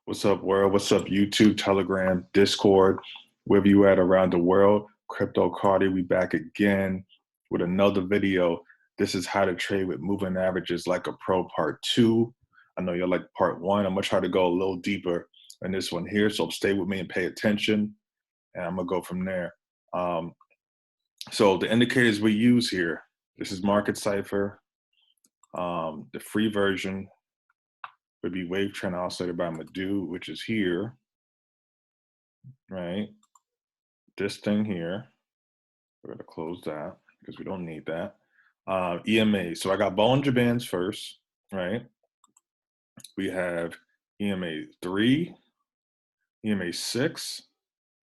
What's up, world? What's up, YouTube, Telegram, Discord, wherever you at around the world? Crypto Cardi, we back again with another video. This is how to trade with moving averages like a pro part two. I know you're like part one. I'm gonna try to go a little deeper in this one here, so stay with me and pay attention, and I'm gonna go from there. Um, so the indicators we use here, this is Market Cipher, the free version would be wave trend oscillator by Madu, which is here, right? This thing here, we're gonna close that because we don't need that. EMA, so I got Bollinger Bands first, right? We have EMA 3, EMA 6,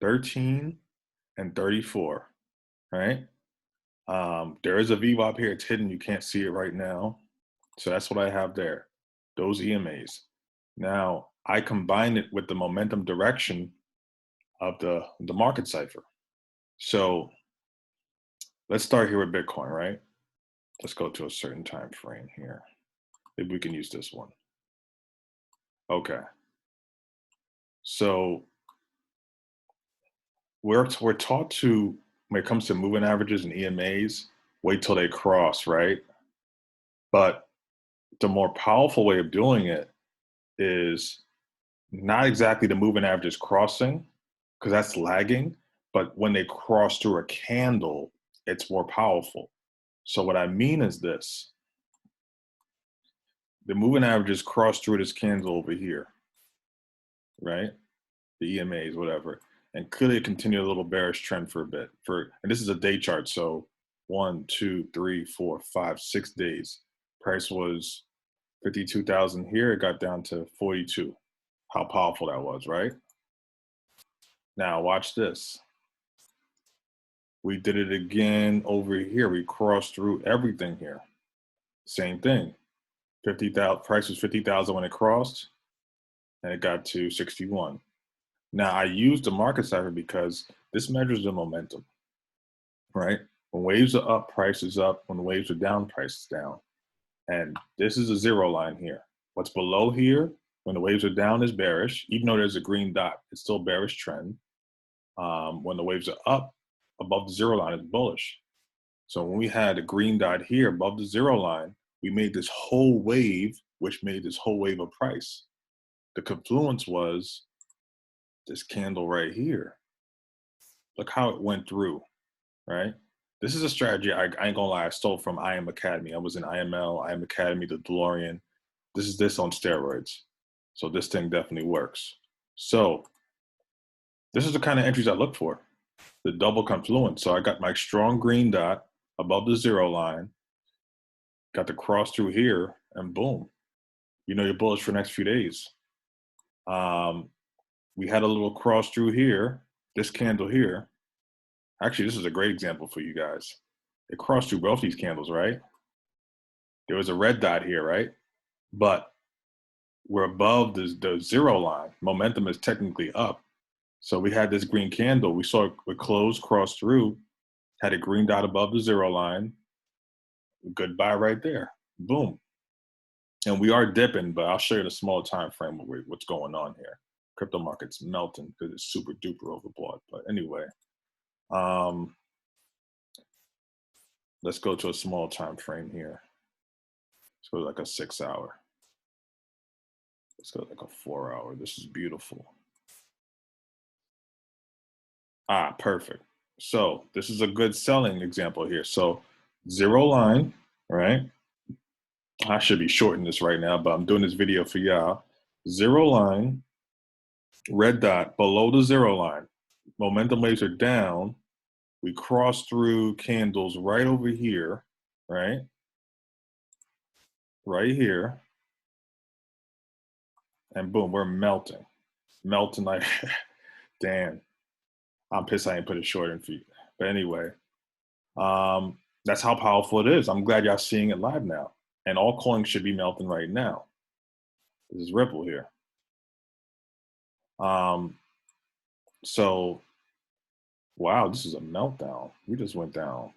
13, and 34, right? There is a VWAP here, it's hidden, you can't see it right now. So that's what I have there, those EMAs. Now, I combine it with the momentum direction of the market cipher. So let's start here with Bitcoin, right? Let's go to a certain time frame here. Maybe we can use this one. Okay. So we're taught to, when it comes to moving averages and EMAs, wait till they cross, right? But the more powerful way of doing it is not exactly the moving averages crossing, because that's lagging, but when they cross through a candle, it's more powerful. So what I mean is this. The moving averages cross through this candle over here, right? The EMAs, whatever, and clearly continue a little bearish trend for a bit. And this is a day chart, so 1, 2, 3, 4, 5, 6 days. Price was 52,000 here, it got down to 42. How powerful that was, right? Now watch this. We did it again over here. We crossed through everything here. Same thing. 50,000, price was 50,000 when it crossed, and it got to 61. Now I use the market cipher because this measures the momentum, right? When waves are up, price is up. When waves are down, price is down. And this is a zero line here. What's below here, when the waves are down, is bearish. Even though there's a green dot, it's still bearish trend. When the waves are up, above the zero line is bullish. So when we had a green dot here above the zero line, we made this whole wave, which made this whole wave of price. The confluence was this candle right here. Look how it went through, right? This is a strategy, I ain't gonna lie, I stole from IM Academy. I was in IML, IM Academy, the DeLorean. This is this on steroids. So this thing definitely works. So this is the kind of entries I look for, the double confluence. So I got my strong green dot above the zero line, got the cross through here, and boom, you know you're bullish for the next few days. We had a little cross through here, this candle here. Actually, this is a great example for you guys. It crossed through both these candles, right? There was a red dot here, right? But we're above the zero line. Momentum is technically up. So we had this green candle. We saw it close, cross through, had a green dot above the zero line. Goodbye right there. Boom. And we are dipping, but I'll show you the small time frame of what's going on here. Crypto market's melting because it's super duper overbought. But anyway, let's go to a small time frame here. Let's go to like a 6 hour. Let's go to like a 4 hour. This is beautiful. Ah, perfect. So this is a good selling example here. So zero line, right? I should be shorting this right now, but I'm doing this video for y'all. Zero line, red dot below the zero line. Momentum waves are down. We cross through candles right over here, right? Right here. And boom, we're melting. Melting like, damn. I'm pissed I ain't put it short in feet. But anyway, that's how powerful it is. I'm glad y'all seeing it live now. And all coins should be melting right now. This is Ripple here. So, wow, this is a meltdown. We just went down.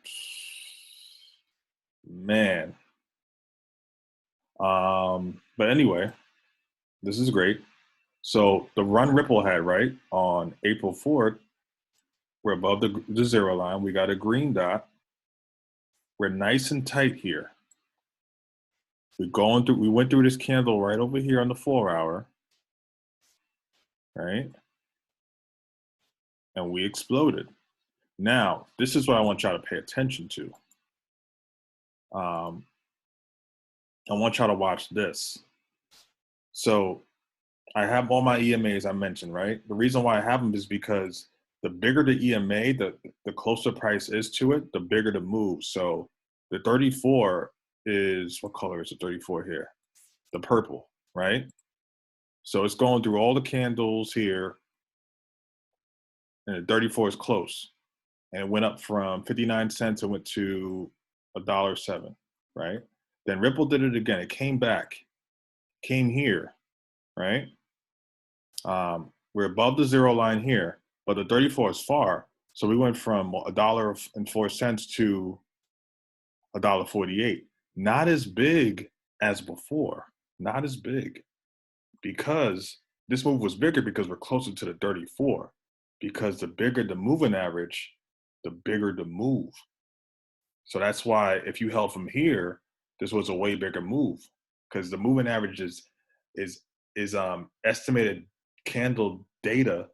Man. But anyway, this is great. So the run Ripple had, right, on April 4th, we're above the zero line. We got a green dot. We're nice and tight here. We went through this candle right over here on the 4-hour, right? And we exploded. Now, this is what I want y'all to pay attention to. I want y'all to watch this. So I have all my EMAs I mentioned, right? The reason why I have them is because the bigger the EMA, the closer price is to it, the bigger the move. So the 34 is, what color is the 34 here? The purple, right? So it's going through all the candles here, and the 34 is close. And it went up from 59 cents, it went to $1.07, right? Then Ripple did it again. It came back, came here, right? We're above the zero line here, but the 34 is far. So we went from $1.04 to $1.48. Not as big as before. Not as big, because this move was bigger because we're closer to the 34. Because the bigger the moving average, the bigger the move. So that's why if you held from here, this was a way bigger move, because the moving average is estimated candle data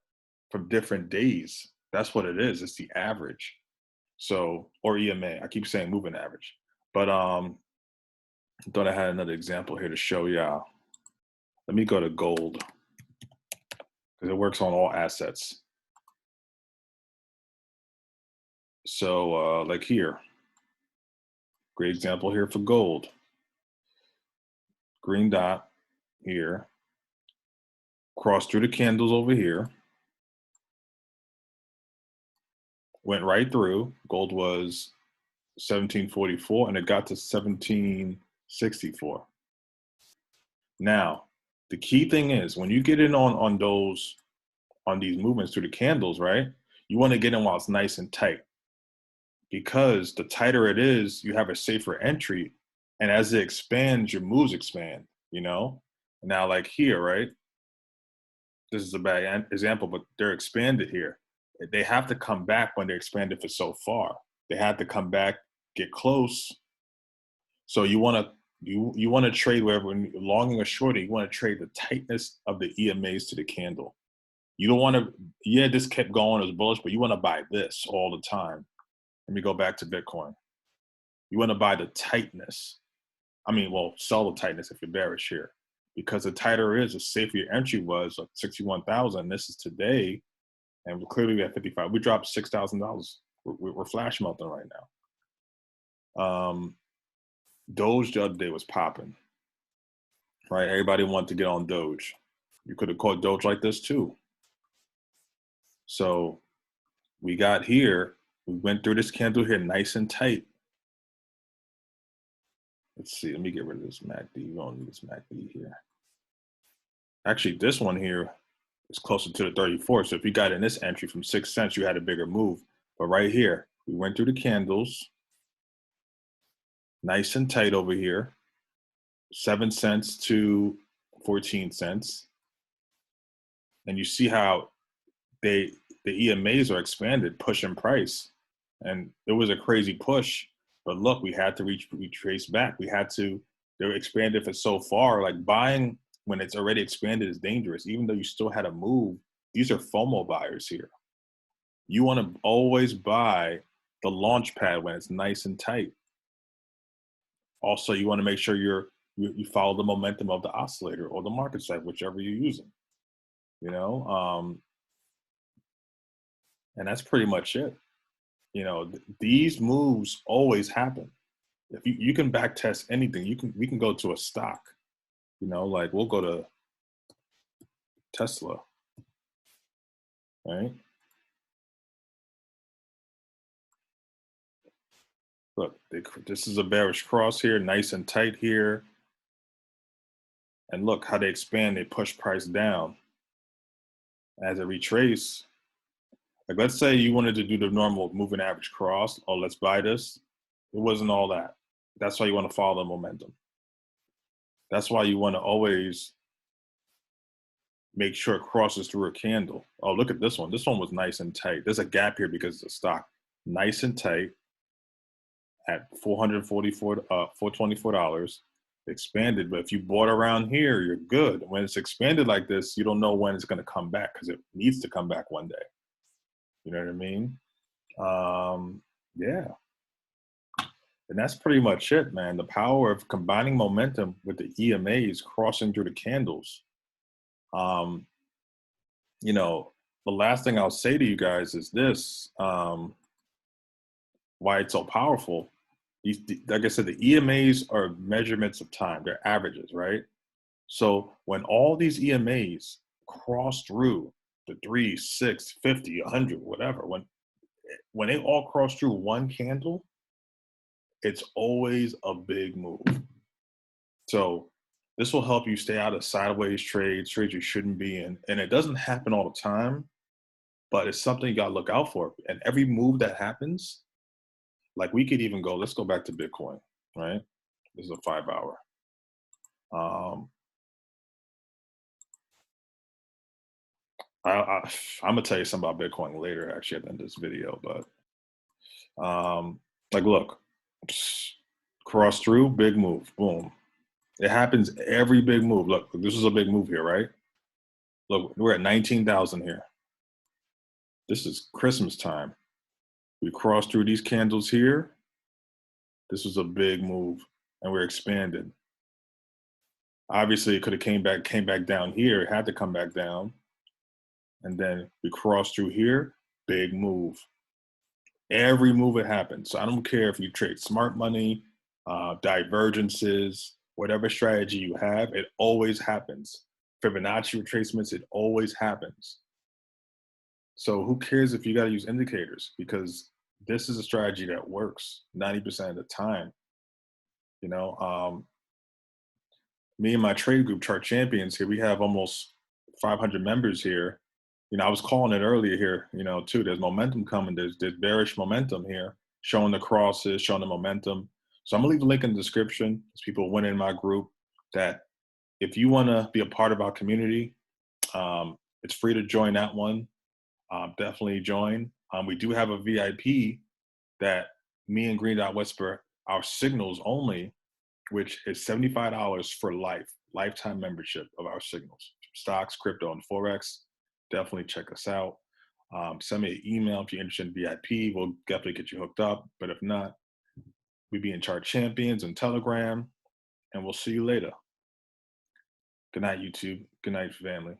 from different days. That's what it is. It's the average. So, or EMA. I keep saying moving average, but I thought I had another example here to show y'all. Let me go to gold because it works on all assets. So, like here, great example here for gold. Green dot here, crossed through the candles over here, went right through. Gold was 1744 and it got to 1764. Now, the key thing is when you get in on these movements through the candles, right? You want to get in while it's nice and tight, because the tighter it is, you have a safer entry, and as it expands, your moves expand, you know? Now, like here, right? This is a bad example, but they're expanded here. They have to come back when they're expanded for so far. They have to come back, get close. So you want to you want to trade wherever, longing or shorting, you want to trade the tightness of the EMAs to the candle. You don't want to, yeah, this kept going as bullish, but you want to buy this all the time. Let me go back to Bitcoin. You want to buy the tightness. I mean, well, sell the tightness if you're bearish here, because the tighter it is, the safer your entry was, like 61,000. This is today, and we're clearly at 55. We dropped $6,000. We're flash melting right now. Doge the other day was popping, right? Everybody wanted to get on Doge. You could have caught Doge like this too. So we got here, we went through this candle here nice and tight. Let's see, let me get rid of this MACD. We don't need this MACD here. Actually, this one here is closer to the 34. So if you got in this entry from 6 cents, you had a bigger move. But right here, we went through the candles, nice and tight over here, 7 cents to 14 cents. And you see how the EMAs are expanded, pushing price. And it was a crazy push. But look, we had to retrace back. They were expanded for so far. Like buying when it's already expanded is dangerous. Even though you still had a move, these are FOMO buyers here. You want to always buy the launch pad when it's nice and tight. Also, you want to make sure you follow the momentum of the oscillator or the market side, whichever you're using. You know, and that's pretty much it. You know, these moves always happen. If you can back test anything, we can go to a stock. You know, like we'll go to Tesla, right? Look, this is a bearish cross here, nice and tight here. And look how they expand, they push price down. As it retrace, like let's say you wanted to do the normal moving average cross, oh, let's buy this. It wasn't all that. That's why you want to follow the momentum. That's why you want to always make sure it crosses through a candle. Oh, look at this one. This one was nice and tight. There's a gap here because it's a stock. Nice and tight at 444 $424. Expanded, but if you bought around here, you're good. When it's expanded like this, you don't know when it's going to come back because it needs to come back one day. You know what I mean? Yeah, and that's pretty much it, man. The power of combining momentum with the EMAs crossing through the candles. Um, you know, the last thing I'll say to you guys is this: why it's so powerful. Like I said, the EMAs are measurements of time; they're averages, right? So when all these EMAs cross through the 3, 6, 50, 100, whatever, when they all cross through one candle, it's always a big move. So this will help you stay out of sideways trades, trades you shouldn't be in. And it doesn't happen all the time, but it's something you gotta look out for. And every move that happens, like we could even go, let's go back to Bitcoin, right? This is a 5 hour. Um, I'm gonna tell you something about Bitcoin later, actually, at the end of this video. But like, look, cross through, big move, boom. It happens every big move. Look, this is a big move here, right? Look, we're at 19,000 here. This is Christmas time. We crossed through these candles here. This was a big move, and we're expanded. Obviously, it could have came back down here. It had to come back down, and then we crossed through here. Big move. Every move it happens. So I don't care if you trade smart money, divergences, whatever strategy you have, it always happens. Fibonacci retracements, it always happens. So who cares if you got to use indicators? Because this is a strategy that works 90% of the time. You know, me and my trade group, Chart Champions, here we have almost 500 members here. You know, I was calling it earlier here. You know, too. There's momentum coming. There's bearish momentum here, showing the crosses, showing the momentum. So I'm gonna leave the link in the description. There's people winning in my group. That if you want to be a part of our community, it's free to join that one. Definitely join. We do have a VIP that me and Green Dot Whisper, our signals only, which is $75 for life, lifetime membership of our signals, stocks, crypto, and Forex. Definitely check us out. Send me an email if you're interested in VIP. We'll definitely get you hooked up. But if not, we be in Chart Champions and Telegram, and we'll see you later. Good night, YouTube. Good night, family.